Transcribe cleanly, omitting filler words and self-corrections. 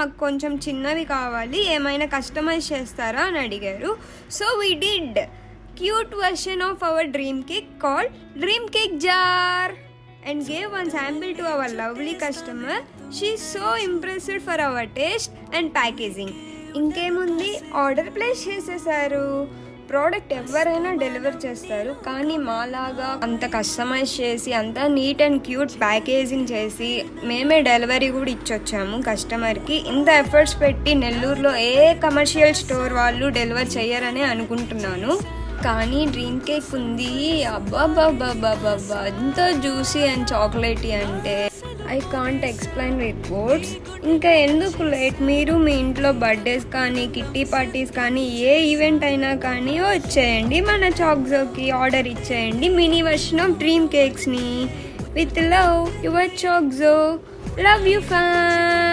మాకు కొంచెం చిన్నవి కావాలి, ఏమైనా కస్టమైజ్ చేస్తారా అని అడిగారు. So we did cute version of our dream cake called Dream Cake Jar and gave one sample to our lovely customer. She is so impressed for our taste and packaging. ఇంకేముంది, order place చేసేసారు. Product ఎవరైనా deliver చేస్తారు, కానీ మాలాగా అంత customise చేసి అంత neat and cute packaging చేసి మేమే డెలివరీ కూడా ఇచ్చొచ్చాము కస్టమర్కి. ఇంత ఎఫర్ట్స్ పెట్టి నెల్లూరులో ఏ కమర్షియల్ స్టోర్ వాళ్ళు డెలివర్ చేయరని అనుకుంటున్నాను. కానీ డ్రీమ్ కేక్ ఉంది, అబ్బాబ్బాబ్బాబ్బాబ్బా ఎంత జ్యూసీ అండ్ చాక్లెటీ అంటే I can't explain with words. ఇంకా ఎందుకు లేట్, మీరు మీ ఇంట్లో బర్త్డేస్ కానీ కిట్టి పార్టీస్ కానీ ఏ ఈవెంట్ అయినా కానీ వచ్చేయండి మన చాక్జోకి, ఆర్డర్ ఇచ్చేయండి మినీ వర్షన్ ఆఫ్ డ్రీమ్ కేక్స్ని. With love, your Chakjo. Love you fan.